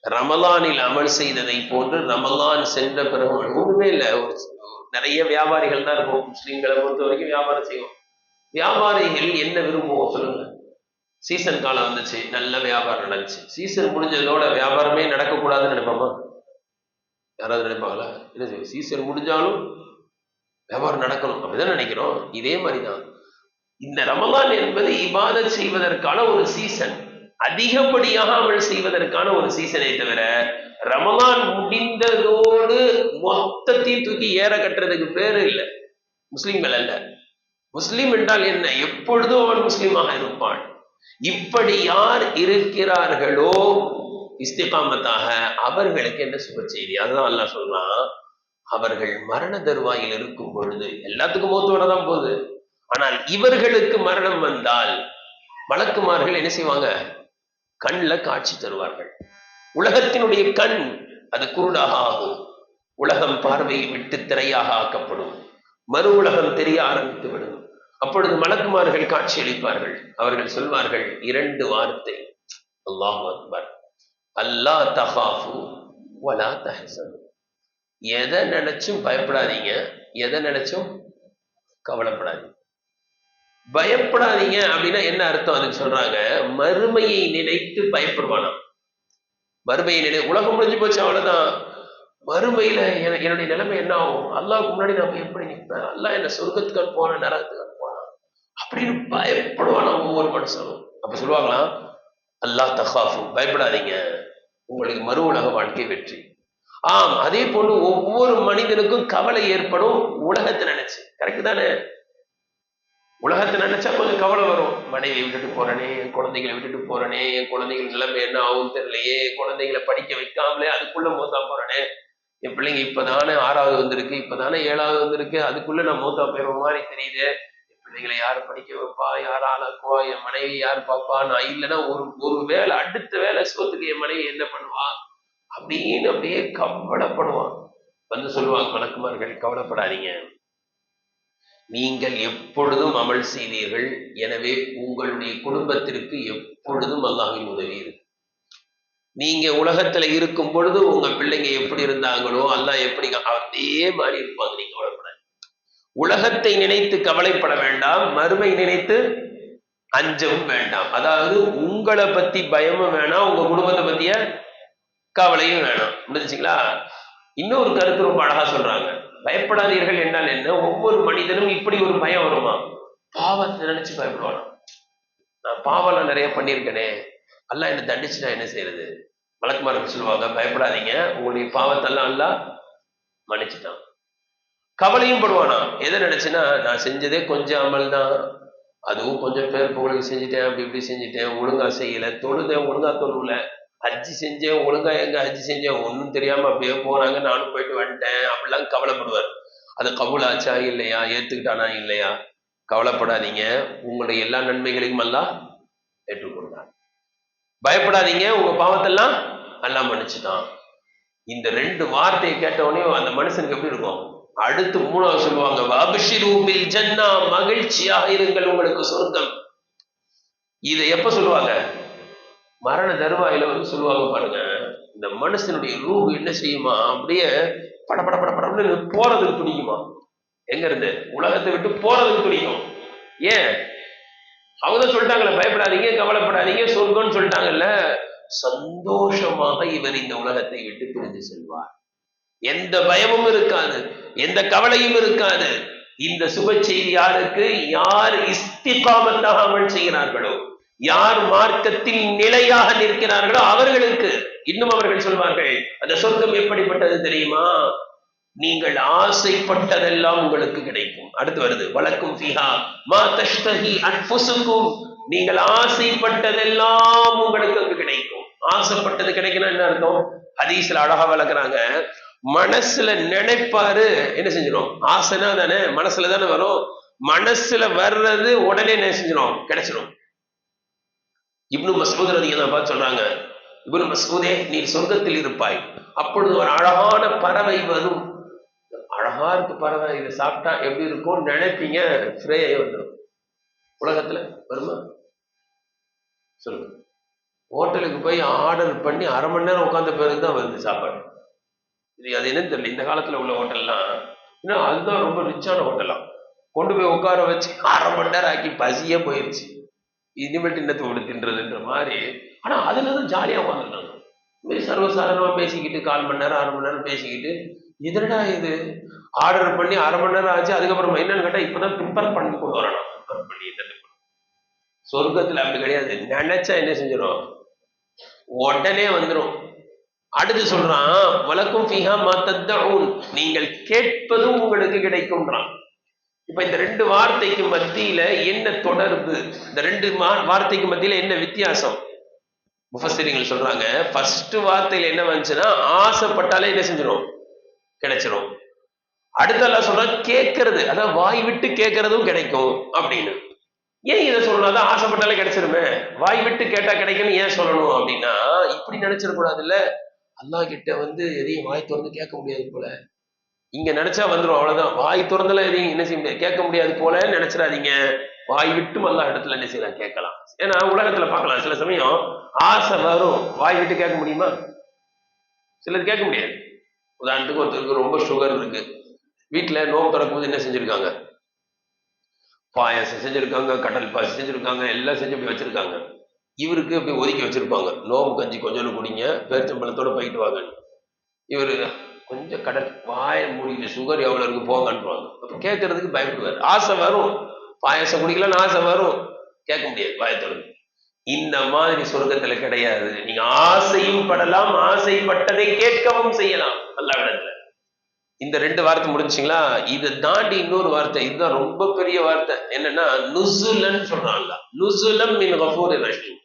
ரமலானில் அமல் செய்ததை போன்று ரமலான் சென்ற பிறகு ஒண்ணுமே இல்லை. நிறைய வியாபாரிகள் தான் இருக்கும். முஸ்லீம்களை பொறுத்த வரைக்கும் வியாபாரம் செய்வோம். வியாபாரிகள் என்ன விரும்புவோம் சொல்லுங்க? சீசன் காலம் வந்துச்சு, நல்ல வியாபாரம் நடந்துச்சு. சீசன் முடிஞ்சதோட வியாபாரமே நடக்கக்கூடாதுன்னு நினைப்போமா? யாராவது நினைப்பாங்களா? என்ன செய்யும்? சீசன் முடிஞ்சாலும் வியாபாரம் நடக்கணும் அப்படிதான் நினைக்கிறோம். இதே மாதிரிதான் இந்த ரமலான் என்பது இபாதத் செய்வதற்கான ஒரு சீசன், அதிகப்படியாக அமல் செய்வதற்கான ஒரு சீசனை தவிர ரமலான் முடிந்ததோடு மொத்தத்தையும் தூக்கி ஏற கட்டுறதுக்கு பேரு இல்லை. முஸ்லிம்கள் அல்ல. முஸ்லிம் என்றால் என்ன? எப்பொழுதும் அவன் முஸ்லிமாக இருப்பான். இப்படி யார் இருக்கிறார்களோ இஸ்திகாமத்தாக, அவர்களுக்கு என்ன சுப செய்தி. அதுதான் அல்லாஹ் சொல்றான், அவர்கள் மரண தருவாயில் இருக்கும் பொழுது, எல்லாத்துக்கும் மூத்து வரதான் போகுது, ஆனால் இவர்களுக்கு மரணம் வந்தால் மலக்குமார்கள் என்ன செய்வாங்க? கண்ல காட்சி தருவார்கள். உலகத்தினுடைய கண் அது குருடாக ஆகும். உலகம் பார்வையை விட்டு திரையாக ஆக்கப்படும். மறு உலகம் தெரிய ஆரம்பித்து விடும். அப்பொழுது மலக்குமார்கள் காட்சி அளிப்பார்கள். அவர்கள் சொல்வார்கள் 2 வார்த்தை, அல்லாஹ் அக்பர், அல்லா தகாஃபு வலா தஹ்சனு. எதை நினைச்சும் பயப்படாதீங்க, எதை நினைச்சும் கவலைப்படாதீங்க. பயப்படாதீங்க அப்படின்னா என்ன அர்த்தம்? அதுக்கு சொல்றாங்க, மறுமையை நினைத்து பயப்படுவானா. மறுமையை நினை, உலகம் முடிஞ்சு போச்சு அவ்வளவுதான், மறுமையில என்னுடைய நிலைமை என்ன ஆகும்? அல்லாஹ்வுக்கு முன்னாடி நான் எப்படி நிற்பேன்? அல்லாஹ் என்ன சொர்க்கத்துக்கு அனுப்புவானா நரகத்துக்கு அனுப்புவானா அப்படின்னு பயப்படுவானா ஒவ்வொரு மனுஷனும். அப்ப சொல்லுவாங்களாம், அல்லாஹ் தகாஃபு, பயப்படாதீங்க, உங்களுக்கு மறு உலக வாழ்க்கை வெற்றி. ஆம், அதே போன்று ஒவ்வொரு மனிதனுக்கும் கவலை ஏற்படும் உலகத்தை நினைச்சு. கரெக்ட் தானே? உலகத்தை நினைச்சா கொஞ்சம் கவலை வரும். மனைவியை விட்டுட்டு போறனே, என் குழந்தைகளை விட்டுட்டு போறனே, என் குழந்தைகள் நிலைமை என்ன ஆகும் தெரியலையே, குழந்தைகளை படிக்க வைக்காமலே அதுக்குள்ள மூத்தா போறனே, என் பிள்ளைங்க இப்பதானே 6வது வந்திருக்கு, இப்பதானே 7வது வந்திருக்கு, அதுக்குள்ள நான் மூத்தா போயிடுற மாதிரி தெரியுது. என் பிள்ளைகளை யார் படிக்க வைப்பா, யார் ஆளாக்குவா, என் மனைவி யார் பாப்பா, நான் இல்லைன்னா ஒரு வேலை, அடுத்த வேலை சோத்துக்கு என் மனைவி என்ன பண்ணுவா அப்படின்னு அப்படியே கவலைப்படுவான். வந்து சொல்லுவாங்க மலக்குமார்கள், கவலைப்படாதீங்க, நீங்கள் எப்பொழுதும் அமல் செய்தீர்கள், எனவே உங்களுடைய குடும்பத்திற்கு எப்பொழுதும் அல்லாஹ்வின் உதவி இருக்கு. நீங்க உலகத்துல இருக்கும் பொழுது உங்க பிள்ளைங்க எப்படி இருந்தாங்களோ, அல்லாஹ் எப்படி அதே மாதிரி இருப்பாங்க. நீங்க கவலைப்படாது. உலகத்தை நினைத்து கவலைப்பட வேண்டாம், மறுமை நினைத்து அஞ்சவும் வேண்டாம். அதாவது உங்களை பத்தி பயமும் வேணாம், உங்க குடும்பத்தை பத்திய கவலையும் வேணாம். முடிஞ்சுங்களா? இன்னொரு கருத்து ரொம்ப அழகா சொல்றாங்க, பயப்படாதீர்கள் என்றால் என்ன? ஒவ்வொரு மனிதனும் இப்படி ஒரு பயம் வருமா? பாவத்தை நினைச்சு பயப்படுவானா? நான் பாவம்லாம் நிறைய பண்ணியிருக்கேனே, அல்லாஹ் என்ன தண்டிச்சுட்டா என்ன செய்யறது? மலக்குமார்கள் சொல்லுவாங்க, பயப்படாதீங்க, உங்களுடைய பாவத்தெல்லாம் அல்லாஹ் மன்னிச்சுட்டான். கவலையும் படுவானா? எதை நினைச்சுன்னா, நான் செஞ்சதே கொஞ்சம் அமல் தான், அதுவும் கொஞ்சம் பேர் புகழுக்கு செஞ்சுட்டேன், அப்படி இப்படி செஞ்சுட்டேன், ஒழுங்கா செய்யல, தொழுதேன் ஒழுங்கா தொழுல, ஹஜ்ஜி செஞ்சேன் ஒழுங்கா, எங்க ஹஜ்ஜி செஞ்சேன் ஒன்றும் தெரியாம அப்படியே போனாங்க, நானும் போயிட்டு வந்துட்டேன் அப்படிலாம் கவலைப்படுவார். அது கபூலாச்சா இல்லையா, ஏத்துக்கிட்டானா இல்லையா? கவலைப்படாதீங்க, உங்களுடைய எல்லா நன்மைகளையும் அல்லாஹ் ஏற்றுக்கொண்டார். பயப்படாதீங்க, உங்க பாவத்தெல்லாம் அல்லாஹ் மன்னிச்சுட்டான். இந்த 2 வார்த்தையை கேட்டவொடனே அந்த மனுஷனுக்கு எப்படி இருக்கும்? அடுத்து 3வது சொல்லுவாங்க, அப்ஷிரு பில் ஜன்னா, மகிழ்ச்சியாக இருங்கள், உங்களுக்கு சொர்க்கம். இதை எப்ப சொல்லுவாங்க? மரண தருவாயில வந்து சொல்லுவாங்க பாருங்க. இந்த மனுஷனுடைய ரூஹ் என்ன செய்யுமா? அப்படியே பட பட பட படம்னு போறதுக்கு துடிக்குமா. எங்க இருந்து? உலகத்தை விட்டு போறதுக்கு துடிக்கும். ஏன்? அவங்க சொல்லிட்டாங்கல்ல, பயப்படாதீங்க, கவலைப்படாதீங்க, சொர்க்கம்னு சொல்லிட்டாங்கல்ல. சந்தோஷமாக இவர் இந்த உலகத்தை விட்டு பிரிந்து செல்வார். எந்த பயமும் இருக்காது, எந்த கவலையும் இருக்காது. இந்த சுப செய்தி யாருக்கு? யார் இஸ்திகாமத்தாக அமல் செய்கிறார்களோ, யார் மார்க்கத்தில் நிலையாக நிற்கிறார்களோ அவர்களுக்கு. இன்னும் அவர்கள் சொல்வார்கள், அந்த சொர்க்கம் எப்படிப்பட்டது தெரியுமா? நீங்கள் ஆசைப்பட்டதெல்லாம் உங்களுக்கு கிடைக்கும். அடுத்து வருது, வலக்கும் ஃபீஹா மா தஷ்தஹி அன்ஃபுசுக்கும், நீங்கள் ஆசைப்பட்டதெல்லாம் உங்களுக்கு அங்கு கிடைக்கும். ஆசைப்பட்டது கிடைக்கணும் என்ன அர்த்தம்? ஹதீஸ்ல அழகா வளர்க்குறாங்க, மனசுல நினைப்பாரு என்ன செஞ்சிடும்? ஆசைனா தானே மனசுல தானே வரும். மனசுல வர்றது உடனே என்ன செஞ்சிடும்? கிடைச்சிடும். இப்னு மஸ்ஊத் ரலியல்லாஹு அன்ஹு சொல்றாங்க, இப்னு மஸ்ஊதே, நீ சொர்க்கத்தில் இருப்பாய், அப்பொழுது ஒரு அழகான பறவை வரும். அழகா இருக்கு பறவை, இதை சாப்பிட்டா எப்படி இருக்கும் நினைப்பீங்க, ஃப்ரேயே வந்துடும். உலகத்துல வருமா? சொல்லுங்க. ஹோட்டலுக்கு போய் ஆர்டர் பண்ணி 1/2 மணி நேரம் உட்கார்ந்த பிறகு தான் வருது சாப்பாடு. இது அது என்னன்னு தெரியல. இந்த காலத்துல உள்ள ஹோட்டல்லாம் அதுதான் ரொம்ப ரிச்சான ஹோட்டலாம். கொண்டு போய் உட்கார வச்சு 1/2 மணி நேரம் ஆக்கி பசியே போயிடுச்சு, இனிமேட்டு என்னத்தை விடுத்துன்றதுன்ற மாதிரி. ஆனா அதுல தான் ஜாலியா உட்காந்துருக்காங்க, சர்வசாதாரணமா பேசிக்கிட்டு 1/4 மணி நேரம் 1/2 மணி நேரம் பேசிக்கிட்டு. இதனடா இது, ஆர்டர் பண்ணி 1/2 மணி நேரம் ஆச்சு, அதுக்கப்புறம் என்னன்னு கேட்டா இப்பதான் ப்ரிப்பேர் பண்ணி கொண்டு வரணும். ப்ரிப்பேர் பண்ணி சொர்க்கத்துல அப்படி கிடையாது, நினைச்சா என்ன செஞ்சிடும், உடனே வந்துடும். அடுத்து சொல்றான், வலக்கும் ஃபீஹா மா தத்தஊன், நீங்கள் கேட்பதும் உங்களுக்கு கிடைக்கும்ன்றான். இப்ப இந்த 2 வார்த்தைக்கு மத்தியில என்ன தொடர்பு, இந்த 2 வார்த்தைக்கு மத்தியில என்ன வித்தியாசம்? முஃபஸ்ஸிரீன்கள் சொல்றாங்க, ஃபர்ஸ்ட் வார்த்தையில என்ன வந்துச்சுன்னா, ஆசைப்பட்டாலே என்ன செஞ்சிடும், கிடைச்சிடும். அடுத்து அல்லாஹ் சொல்றான், கேட்கறது, அதான் வாய் விட்டு கேட்கறதும் கிடைக்கும் அப்படின்னு. ஏன் இதை சொல்லணும், அதான் ஆசைப்பட்டாலே கிடைச்சிருமே, வாய் விட்டு கேட்டா கிடைக்கும்னு ஏன் சொல்லணும் அப்படின்னா, இப்படி நினைச்சிடக்கூடாது. இல்ல அல்லாஹ் கிட்ட எதையும் வாய் திறந்து கேட்க முடியாது போல, இங்க நினைச்சா வந்துடும், அவ்வளவுதான். வாய் திறந்தெல்லாம் எதையும் என்ன செய்ய முடியாது, கேட்க முடியாது போல நினைச்சிடாதீங்க. வாய் விட்டு அல்லாஹ் இடத்துல என்ன செய்யலாம், கேட்கலாம். ஏன்னா உலகத்துல பார்க்கலாம், சில சமயம் ஆசை வரும், வாய் விட்டு கேட்க முடியுமா, சிலர் கேட்க முடியாது. உதாரணத்துக்கு ஒருத்தருக்கு ரொம்ப சுகர் இருக்கு, வீட்டுல நோம்பு திறக்கும் போது என்ன செஞ்சிருக்காங்க, பாயாசம் செஞ்சிருக்காங்க, கடல் பாசி செஞ்சிருக்காங்க, எல்லாம் செஞ்சு அப்படி வச்சிருக்காங்க. இவருக்கு அப்படி ஒதுக்கி வச்சிருப்பாங்க, நோம்பு கஞ்சி கொஞ்சோண்டு குடிங்க, பேரிச்சம்பழத்தோட போயிட்டு வாங்க. இவரு கொஞ்சம் கடல் வாய மூடிட்டு, சுகர் எவ்வளவு இருக்கு போங்கன்றாங்க. அப்ப கேட்கறதுக்கு பயப்படுவார். ஆசை வரும், பாயாசம் குடிக்கலாம்னு ஆசை வரும், கேட்க முடியாது வாயத்தோடு. இந்த மாதிரி சொர்க்கத்துல கிடையாது. நீங்க ஆசையும் படலாம், ஆசைப்பட்டதை கேட்கவும் செய்யலாம் அல்லாஹ்விடத்துல. இந்த 2 வார்த்தை முடிஞ்சுங்களா? இதை தாண்டி இன்னொரு வார்த்தை, இதுதான் ரொம்ப பெரிய வார்த்தை. என்னன்னா நுசுலன் சொல்றாங்க, நுசுலம் மின் கஃபூரிர் ரஹீம்,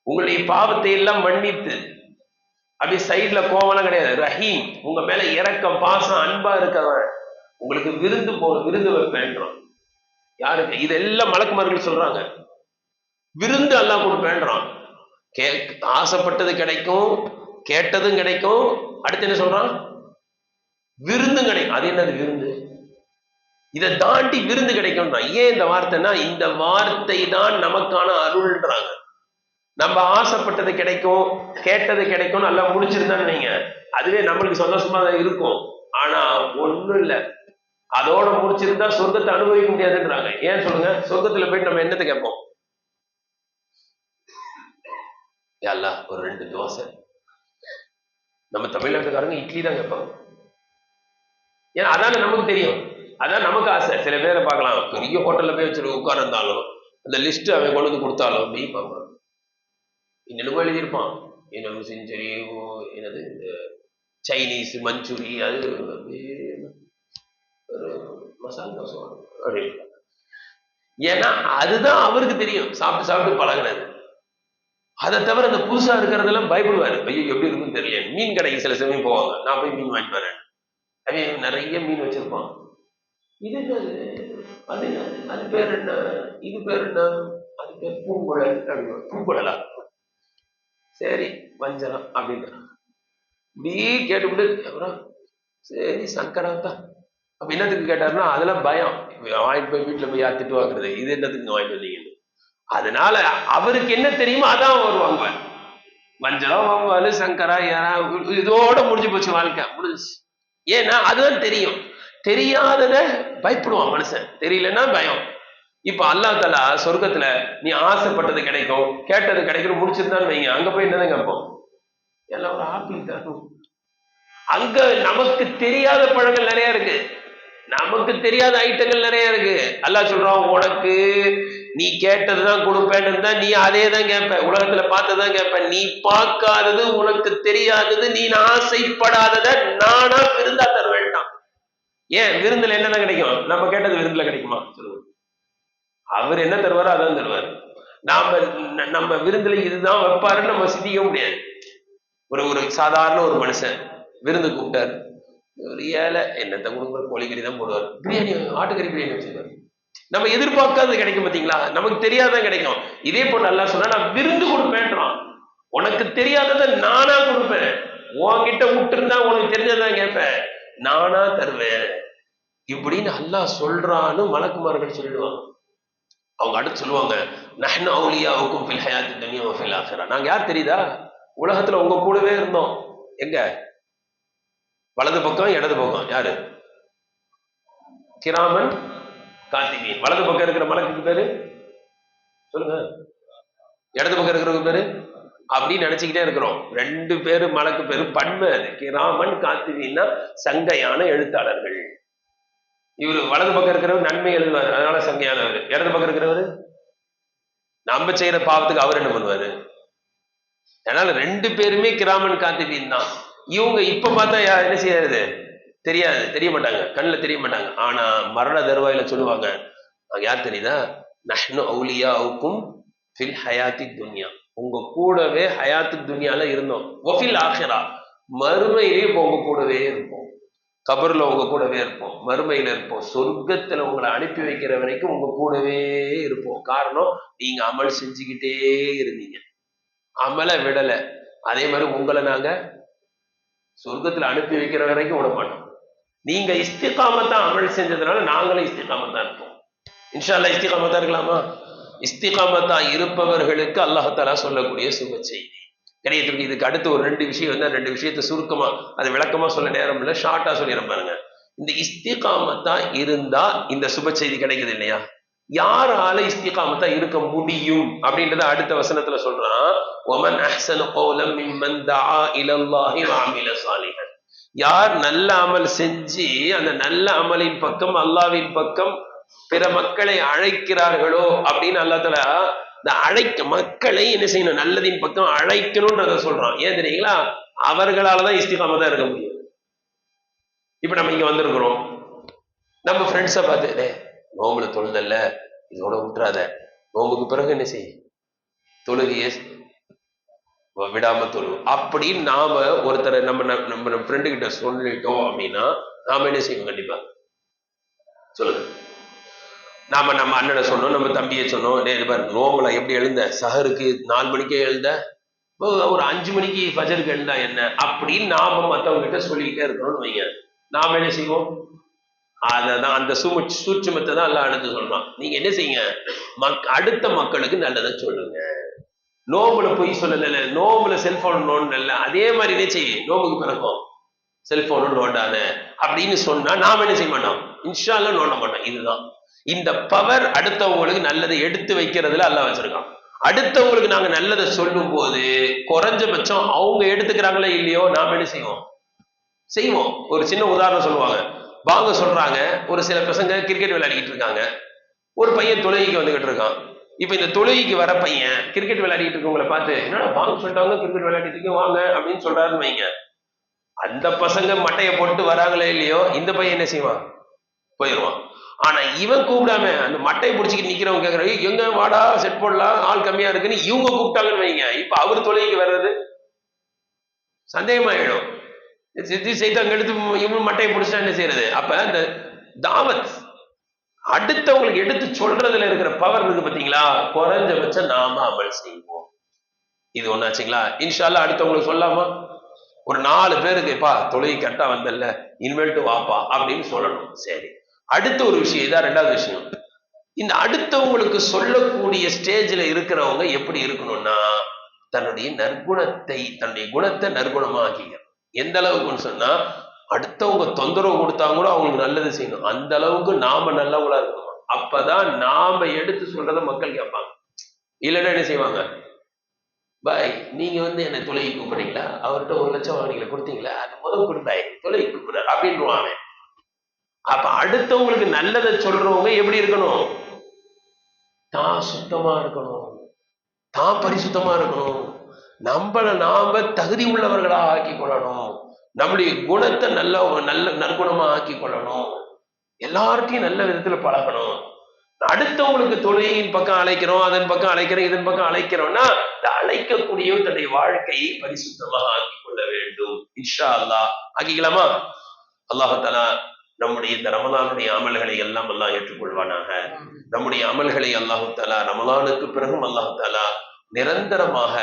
உங்களுடைய பாவத்தை எல்லாம் மன்னித்து, அப்படி சைட்ல கோவம்லாம் கிடையாது, ரஹீம் உங்க மேல இரக்கம் பாசம் அன்பா இருக்கவன், உங்களுக்கு விருந்து வைப்பேன்றான். யாருக்கு? இதெல்லாம் மலக்குமார்கள் சொல்றாங்க, விருந்து அல்லாஹ் கொடுப்பேன்றான். ஆசைப்பட்டது கிடைக்கும், கேட்டதும் கிடைக்கும், அடுத்து என்ன சொல்றான், விருந்து கிடைக்கும். அது என்னது விருந்து, இதை தாண்டி விருந்து கிடைக்கும். ஏன் இந்த வார்த்தைன்னா, இந்த வார்த்தை தான் நமக்கான அருள்ன்றாங்க. நம்ம ஆசைப்பட்டது கிடைக்கும், கேட்டது கிடைக்கும், நல்லா முடிச்சிருந்தான்னு நீங்க, அதுவே நம்மளுக்கு சந்தோஷமா தான் இருக்கும். ஆனா ஒண்ணும் இல்லை, அதோட முடிச்சிருந்தா சொர்க்கத்தை அனுபவிக்க முடியாதுன்றாங்க. ஏன் சொல்லுங்க, சொர்க்கத்துல போயிட்டு நம்ம என்னத்தை கேட்போம், அல்லா ஒரு 2 தோசை. நம்ம தமிழ்நாட்டுக்காரங்க இட்லி தான் கேட்பாங்க, ஏன்னா அதான நமக்கு தெரியும், அதான் நமக்கு ஆசை. சில பேரை பார்க்கலாம், பெரிய ஹோட்டல்ல போய் வச்சு உட்கார இருந்தாலும் அந்த லிஸ்ட் அவன் கொண்டு வந்து கொடுத்தாலும் அப்படி பார்ப்பாங்க, என்னென்னமோ எழுதியிருப்பான், என்னமோ செஞ்சரி, என்னது சைனீஸ் மஞ்சூரி, அது ஒரு மசாலா தோசை அப்படின்னு. ஏன்னா அதுதான் அவருக்கு தெரியும், சாப்பிட்டு சாப்பிட்டு பழகினது. அதை தவிர அந்த புதுசா இருக்கிறதெல்லாம் பயப்படுவாரு, ஐயோ எப்படி இருக்குன்னு தெரியல. மீன் கடைக்கு சில சமயம் போவாங்க, நான் போய் மீன் வாங்கிட்டு வரேன், அவன் நிறைய மீன் வச்சிருப்பான். இது என்னது, அது என்னது, அது பேர் என்ன, இது பேர் என்ன, அது பேர் பூங்குழல் அப்படின்னா. பூங்குழலா, சரி வஞ்சரம் அப்படின்னு இப்படி கேட்டுவிட்டு, அப்புறம் சரி சங்கரா தான். அப்ப என்னத்துக்கு கேட்டாருன்னா, அதெல்லாம் பயம், வாங்கிட்டு போய் வீட்டுல போய் யார் திட்டு வாங்குறது, இது என்னத்துக்கு வாங்கிட்டு வந்தீங்கன்னு. அதனால அவருக்கு என்ன தெரியுமோ அதான் அவர் வாங்குவார். வஞ்சரம் வாங்குவாரு, சங்கரா இதோட முடிஞ்சு போச்சு, வாழ்க்கை முடிஞ்சு. ஏன்னா அதுதான் தெரியும், தெரியாதத பயப்படுவான் மனுஷன், தெரியலன்னா பயம். இப்ப அல்லாஹ் தஆலா சொர்க்கத்துல நீ ஆசைப்பட்டது கிடைக்கும், கேட்டது கிடைக்கும் முடிச்சிருந்தான்னு வைங்க, அங்க போய் என்னதான் கேட்போம், எல்லாம் ஒரு ஆப்பிள் தான். அங்க நமக்கு தெரியாத பழங்கள் நிறைய இருக்கு, நமக்கு தெரியாத ஐட்டங்கள் நிறைய இருக்கு. அல்லாஹ் சொல்றான், உனக்கு நீ கேட்டதுதான் கொடுப்பேன்னு தான், நீ அதே தான் கேட்ப, உலகத்துல பார்த்ததான் கேட்ப. நீ பார்க்காதது, உனக்கு தெரியாதது, நீ ஆசைப்படாதத நானா விருந்தா தர வேண்டாம். ஏன் விருந்துல என்னென்ன கிடைக்கும், நம்ம கேட்டது விருந்துல கிடைக்குமா சொல்லுங்க? அவர் என்ன தருவாரோ அதான் தருவார். நம்ம விருந்துல இதுதான் வைப்பாருன்னு நம்ம சிந்திக்க முடியாது. ஒரு சாதாரண ஒரு மனுஷன் விருந்து கூப்பிட்டாரு, ஒரு ஏழை என்னத்தை கொடுக்குற, கோழிக்கறி தான் போடுவார், பிரியாணி ஆட்டுக்கறி பிரியாணி வச்சிருக்காரு. நம்ம எதிர்பார்க்காதது கிடைக்கும் பார்த்தீங்களா, நமக்கு தெரியாதான் கிடைக்கும். இதே போல அல்லாஹ் சொன்னா, நான் விருந்து கொடுப்பேன்றான், உனக்கு தெரியாததை நானா கொடுப்பேன், உன்கிட்ட விட்டுருந்தா உனக்கு தெரிஞ்சதான் கேட்பேன், நானா தருவேன் இப்படின்னு அல்லாஹ் சொல்றான்னு மலக்குமார்கள் சொல்லிடுவாங்க. அவங்க அடுத்து சொல்லுவாங்க, நஹ்னு அவுலியாவுக்கும் ஃபில் ஹயாத்தி துன்யா வ ஃபில் ஆখিরা, நாங்க யார் தெரியுதா, உலகத்துல உங்க கூடவே இருந்தோம். எங்க வலது பக்கம் இடது பக்கம் யாரு, கிராமன் காத்திபீன். வலது பக்கம் இருக்கிற மலக்குக்கு பேரு சொல்லுங்க, இடது பக்கம் இருக்கிற பேரு அப்படின்னு நினைச்சுக்கிட்டே இருக்கிறோம். 2 பேரு மலக்கு பேரு பன்மை. அது கிராமன் காத்திபீன்னா சங்கையான எழுத்தாளர்கள். இவரு வலது பக்கம் இருக்கிறவர் நன்மை எழுதுவாரு, அதனால சங்கையானவர். இடது பக்கம் இருக்கிறவர் நம்ம செய்யற பாவத்துக்கு அவர் என்ன பண்ணுவாரு? அதனால 2 பேருமே கிராமன் காத்திபீன் தான். இவங்க இப்ப பார்த்தா என்ன செய்யாது தெரியாது, தெரிய மாட்டாங்க, கண்ணில் தெரிய மாட்டாங்க. ஆனா மரண தருவாயில சொல்லுவாங்க, யார் தெரியுதா? நஹ்னு அவுலியாவுக்கும் ஃபில் ஹயாத்தி துன்யா, உங்க கூடவே ஹயாத்து துன்யால இருந்தோம். வஃபில் ஆஹிரா, மறுமையிலே உங்க கூடவே இருப்போம். கபர்ல உங்க கூடவே இருப்போம், மறுமையில இருப்போம், சொர்க்கத்துல உங்களை அனுப்பி வைக்கிற வரைக்கும் உங்க கூடவே இருப்போம். காரணம், நீங்க அமல் செஞ்சுக்கிட்டே இருந்தீங்க, அமலை விடல. அதே மாதிரி உங்களை நாங்க சொர்க்கத்துல அனுப்பி வைக்கிற வரைக்கும் விட மாட்டோம். நீங்க இஸ்திகாமத்தா அமல் செஞ்சதுனால நாங்களும் இஸ்திகாமத்தா இருப்போம். இன்ஷா அல்லாஹ் இஸ்திகாமத்தா இருக்கலாமா? இஸ்திகாமத்தா இருப்பவர்களுக்கு அல்லாஹ் சொல்லக்கூடிய சுப செய்தி கிடையாது. இதுக்கு அடுத்து ஒரு 2 விஷயம் வந்து 2 விஷயத்தை சுருக்கமா, அது விளக்கமா சொல்ல நேரம் இல்லை, ஷார்ட்டா சொல்லிடுறேன் பாருங்க. இந்த இஸ்திகாமத்தா இருந்தா இந்த சுப செய்தி கிடைக்குது இல்லையா? யாரால இஸ்திகாமத்தா இருக்க முடியும் அப்படின்றத அடுத்த வசனத்துல சொல்றான். ஒமன் அஹ்ஸனு கௌலம் மிம்மன் தஆ இலல்லாஹி வ அமில சாலிஹன், யார் நல்ல அமல் செஞ்சு அந்த நல்ல அமலின் பக்கம், அல்லாஹ்வின் பக்கம் பிற மக்களை அழைக்கிறார்களோ அப்படின்னு அல்லாஹ் தஆலா இந்த அழைக்க மக்களை என்ன செய்யணும், நல்லதின் பக்கம் அழைக்கணும்ன்றத சொல்றான். ஏன் தெரியுங்களா? அவர்களாலதான் இஸ்திகாமத்தா இருக்க முடியும். இப்ப நம்ம இங்க வந்திருக்கிறோம், நம்ம ஃப்ரெண்ட்ஸை பார்த்து நோம்புல தொழுதல்ல, இதோட விட்டுறாத, நோம்புக்கு பிறகு என்ன செய்ய, தொழுகையை விடாம தொழு அப்படின்னு நாம ஒருத்தரை நம்ம ஃப்ரெண்டு கிட்ட சொல்லிட்டோம் அப்படின்னா நாம என்ன செய்வோம்? கண்டிப்பா சொல்லுங்க. நாம நம்ம அண்ணனை சொன்னோம், நம்ம தம்பியை சொன்னோம், நோம்புல எப்படி எழுந்த, சஹருக்கு 4 மணிக்கே எழுந்த, ஒரு 5 மணிக்கு ஃபஜருக்கு எழுந்தா என்ன அப்படின்னு நாம மற்றவங்க கிட்ட சொல்லிக்கிட்டே இருக்கணும்னு வைங்க. நாம என்ன செய்வோம்? அததான் அந்த சூட்சுமத்தை தான் எல்லாம் அடுத்து சொல்றான். நீங்க என்ன செய்யுங்க, அடுத்த மக்களுக்கு நல்லதை சொல்லுங்க. நோம்புல போய் சொல்லல, நோம்புல செல்போன் நோண்டல, அதே மாதிரி என்ன செய்ய, நோம்புக்கு பிறக்கும் செல்போனும் நோண்டாத அப்படின்னு சொன்னா நாம என்ன செய்ய மாட்டோம்? இன்ஷா அல்லாஹ் நோண்ட மாட்டோம். இதுதான் இந்த பவர். அடுத்தவங்களுக்கு நல்லதை எடுத்து வைக்கிறதுல அல்லாஹ் வச்சிருக்கான். அடுத்தவங்களுக்கு நாங்க நல்லதை சொல்லும் போது குறைஞ்சபட்சம் அவங்க எடுத்துக்கிறாங்களே இல்லையோ, நாம என்ன செய்வோம். ஒரு சின்ன உதாரணம் சொல்லுவாங்க. வாங்க சொல்றாங்க, ஒரு சில பசங்க கிரிக்கெட் விளையாடிக்கிட்டு இருக்காங்க, ஒரு பையன் தொழுகைக்கு வந்துகிட்டு இருக்கான். இப்ப இந்த தொழுகைக்கு வர பையன் கிரிக்கெட் விளையாடிட்டு இருக்கவங்களை பார்த்து, என்னடா வாங்க சொல்லிட்டாங்க, கிரிக்கெட் விளையாடிட்டு இருக்கீங்க வாங்க அப்படின்னு சொல்றாருன்னு வைங்க. அந்த பசங்க மட்டையை போட்டு வராங்களே இல்லையோ, இந்த பையன் என்ன செய்வான்? போயிடுவான். ஆனா இவன் கூப்பிடாம அந்த மட்டையை பிடிச்சிக்கிட்டு நிக்கிறவங்க கேட்கறாங்க, எங்க வாடா செட் போடலாம், ஆள் கம்மியா இருக்குன்னு இவங்க கூப்பிட்டாங்கன்னு வைங்க. இப்ப அவர் தொழுகைக்கு வர்றது சந்தேகமாயிடும். செய்தாங்க எடுத்து இவன் மட்டையை பிடிச்சா என்ன செய்யறது? அப்ப அந்த தாவத் அடுத்தவங்களுக்கு எடுத்து சொல்றதுல இருக்கிற பவர் இருக்கு பாத்தீங்களா? குறைஞ்சபட்சம் நாம அமல் செய்வோம். இது ஒண்ணாச்சுங்களா? இன்ஷா அல்லாஹ் அடுத்தவங்களுக்கு சொல்லாமா? ஒரு 4 பேருக்கு பா தொழுகை கரெக்டா வந்தல்ல, இனிமேல்ட்டு வாப்பா அப்படின்னு சொல்லணும். சரி, அடுத்த ஒரு விஷயம், இதான் 2வது விஷயம். இந்த அடுத்தவங்களுக்கு சொல்லக்கூடிய ஸ்டேஜ்ல இருக்கிறவங்க எப்படி இருக்கணும்னா, தன்னுடைய நற்குணத்தை, தன்னுடைய குணத்தை நற்குணமா ஆக்கிக்க. எந்த அளவுக்குன்னு சொன்னா, அடுத்தவங்க தொந்தரவு கொடுத்தா கூட அவங்களுக்கு நல்லது செய்யணும், அந்த அளவுக்கு நாம நல்லவங்களா இருக்கணும். அப்பதான் நாம எடுத்து சொல்றதை மக்கள் கேட்பாங்க. இல்லைன்னா என்ன செய்வாங்க? பாய், நீங்க வந்து என்ன தொலைக்கு கூப்பிடுறீங்களா, அவர்கிட்ட 1 லட்சம் வாங்கினீங்களா, கொடுத்தீங்களா, அது முதல் கொடுப்பாய், தொலைக்கு கூப்பிடுறாரு அப்படின்வாங்க. அப்ப அடுத்தவங்களுக்கு நல்லதை சொல்றவங்க எப்படி இருக்கணும்? தான் சுத்தமா இருக்கணும், தான் பரிசுத்தமா இருக்கணும், நம்மள நாம தகுதி உள்ளவர்களா ஆக்கி கொள்ளணும், நம்முடைய குணத்தை நல்ல நற்குணமா ஆக்கி கொள்ளணும், எல்லார்ட்டையும் நல்ல விதத்துல பழகணும். அடுத்தவங்களுக்கு தொழுகையின் பக்கம் அழைக்கிறோம், அதன் பக்கம் அழைக்கிறோம், இதன் பக்கம் அழைக்கிறோம்னா அழைக்கக்கூடிய தன்னுடைய வாழ்க்கையை பரிசுத்தமாக ஆக்கிக் கொள்ள வேண்டும். இன்ஷா அல்லாஹ் ஆக்கிக்கலாமா? அல்லாஹ் தஆலா நம்முடைய இந்த ரமலானுடைய அமல்களை எல்லாம் அல்லாஹ் ஏற்றுக்கொள்வானாக. நம்முடைய அமல்களை அல்லாஹ் தஆலா ரமலானுக்கு பிறகும் அல்லாஹ் தஆலா நிரந்தரமாக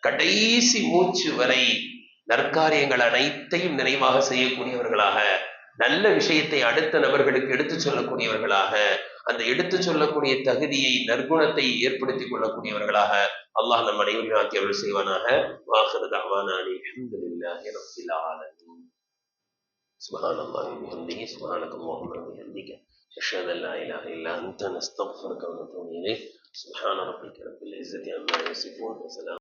கடைசி மூச்சு வரை நற்காரியங்கள் அனைத்தையும் நிறைவாக செய்யக்கூடியவர்களாக, நல்ல விஷயத்தை அடுத்த நபர்களுக்கு எடுத்து சொல்லக்கூடியவர்களாக, அந்த எடுத்து சொல்லக்கூடிய தகுதியை, நற்குணத்தை ஏற்படுத்திக் கொள்ளக்கூடியவர்களாக அல்லாஹ் நம் அனைவரையும் ஆக்கி அருள் செய்வானாக. வாஹிரு தஅவானா அல்ஹம்துலில்லாஹி ரப்பில் ஆலமீன். சுப்ஹானல்லாஹி வ பிஹம்திஹி சுப்ஹானக்கல்லாஹும்ம வ பிஹம்திக أشهد أن لا إله إلا أنت نستغفرك ونتوب إليك سبحان ربك رب العزة عما يصفون وسلام